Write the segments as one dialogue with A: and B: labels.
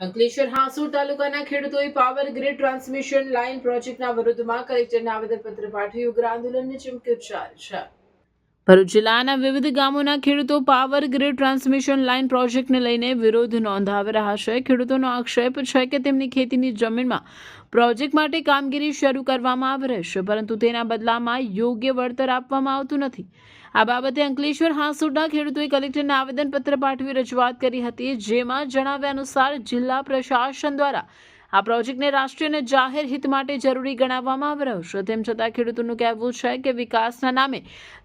A: અંકલેશ્વર હાંસોડ તાલુકાના ખેડૂતોએ power grid transmission line પ્રોજેક્ટના વિરોધમાં કલેક્ટરને આવેદનપત્ર પાઠવી ઉગ્ર આંદોલનની ચીમકી ઉચ્ચારી છે। ભરૂચ જિલ્લાના વિવિધ ગામોના ખેડૂતો પાવર ગ્રીડ ટ્રાન્સમિશન લાઇન પ્રોજેક્ટને લઈને વિરોધ નોંધાવી રહ્યા છે। ખેડૂતોનો આક્ષેપ છે કે તેમની ખેતીની જમીનમાં પ્રોજેક્ટ માટે કામગીરી શરૂ કરવામાં આવી રહી છે, પરંતુ તેના બદલામાં યોગ્ય વળતર આપવામાં આવતું નથી। આ બાબતે અંકલેશ્વર હાંસોડના ખેડૂતોએ કલેક્ટરને આવેદનપત્ર પાઠવી રજૂઆત કરી હતી, જેમાં જણાવ્યા અનુસાર જિલ્લા પ્રશાસન દ્વારા આ પ્રોજેક્ટને રાષ્ટ્રીય અને જાહેર હિત માટે જરૂરી ગણાવવામાં આવી રહ્યો છે। તેમ છતાં ખેડૂતોનું કહેવું છે કે વિકાસના નામે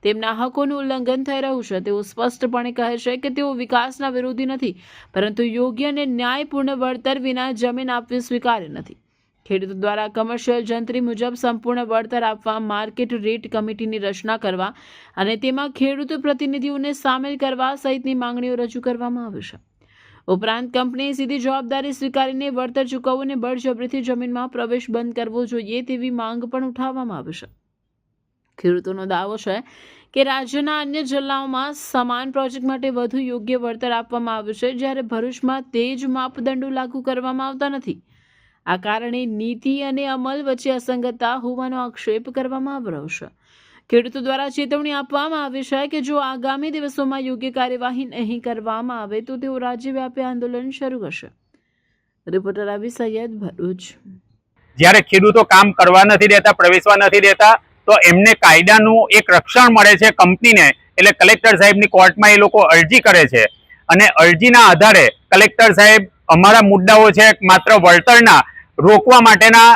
A: તેમના હકોનું ઉલ્લંઘન થઈ રહ્યું છે। તેઓ સ્પષ્ટપણે કહે છે કે તેઓ વિકાસના વિરોધી નથી, પરંતુ યોગ્ય અને ન્યાયપૂર્ણ વળતર વિના જમીન આપવી સ્વીકાર્ય નથી। ખેડૂતો દ્વારા કમર્શિયલ જંત્રી મુજબ સંપૂર્ણ વળતર આપવા, માર્કેટ રેટ કમિટીની રચના કરવા અને તેમાં ખેડૂત પ્રતિનિધિઓને સામેલ કરવા સહિતની માંગણીઓ રજૂ કરવામાં આવી છે। ઉપરાંત કંપનીએ સીધી જવાબદારી સ્વીકારીને વળતર ચૂકવવું અને બળજબરીથી જમીનમાં પ્રવેશ બંધ કરવો જોઈએ તેવી માંગ પણ ઉઠાવવામાં આવી છે। ખેડૂતોનો દાવો છે કે રાજ્યના અન્ય જિલ્લાઓમાં સમાન પ્રોજેક્ટ માટે વધુ યોગ્ય વળતર આપવામાં આવ્યું છે, જ્યારે ભરૂચમાં તે જ માપદંડો લાગુ કરવામાં આવતા નથી। આ કારણે નીતિ અને અમલ વચ્ચે અસંગતતા હોવાનો આક્ષેપ કરવામાં આવી રહ્યો છે। ખેડૂતો દ્વારા ચેતવણી આપવામાં આવી છે કે જો આગામી દિવસોમાં યોગ્ય કાર્યવાહી નહીં કરવામાં આવે તો તેઓ રાજ્યવ્યાપી આંદોલન શરૂ કરશે। રિપોર્ટર રવિ સૈયદ, ભરૂચ।
B: જ્યારે ખેડૂતો કામ કરવા નથી દેતા, પ્રવેશવા નથી દેતા, તો એમને કાયદાનું એક રક્ષણ મળે છે કંપનીને, એટલે કલેક્ટર સાહેબની કોર્ટમાં એ લોકો અરજી કરે છે અને અરજીના આધારે કલેક્ટર સાહેબ અમારા મુદ્દાઓ છે માત્ર વળતરના રોકવા માટેના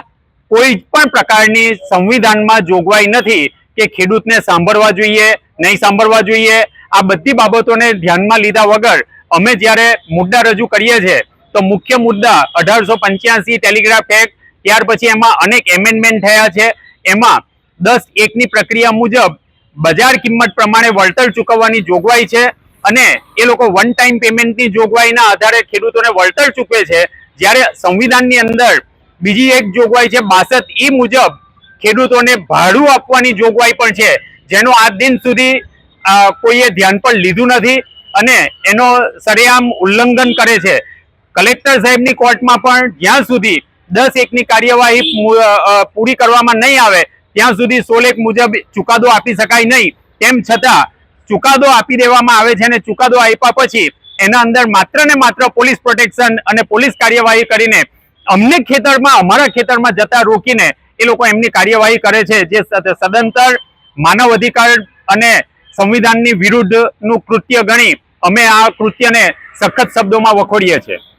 B: કોઈ પણ પ્રકારની સંવિધાનમાં જોગવાઈ નથી કે ખેડૂતને સાંભળવા જોઈએ, નહીં સાંભળવા જોઈએ। આ બધી બાબતોને ધ્યાનમાં લીધા વગર અમે જ્યારે મુદ્દા રજૂ કરીએ છીએ તો મુખ્ય મુદ્દા 1885 ટેલિગ્રાફ એક્ટ, ત્યાર પછી એમાં અનેક એમેન્ડમેન્ટ થયા છે। એમાં 10(1) પ્રક્રિયા મુજબ બજાર કિંમત પ્રમાણે વળતર ચૂકવવાની જોગવાઈ છે અને એ લોકો વન ટાઈમ પેમેન્ટની જોગવાઈના આધારે ખેડૂતોને વળતર ચૂકવે છે। જ્યારે સંવિધાનની અંદર બીજી એક જોગવાઈ છે 62(e) મુજબ ખેડૂતોને ભાડું આપવાની જોગવાઈ પણ છે, જેનો આજ દિન સુધી કોઈએ ધ્યાન પર લીધું નથી અને એનો સરેઆમ ઉલ્લંઘન કરે છે। કલેક્ટર સાહેબની કોર્ટમાં પણ જ્યાં સુધી 10(1) કાર્યવાહી પૂરી કરવામાં નહીં આવે ત્યાં સુધી 16(1) મુજબ ચુકાદો આપી શકાય નહીં। તેમ છતાં ચુકાદો આપી દેવામાં આવે છે અને ચુકાદો આપ્યા પછી એના અંદર માત્ર ને માત્ર પોલીસ પ્રોટેક્શન અને પોલીસ કાર્યવાહી કરીને અમને ખેતરમાં, અમારા ખેતરમાં જતા રોકીને એ લોકો એમની કાર્યવાહી કરે છે, જે સદંતર માનવ અધિકાર અને સંવિધાનની વિરુદ્ધનું કૃત્ય ગણી અમે આ કૃત્યને સખત શબ્દોમાં વખોડીએ છીએ।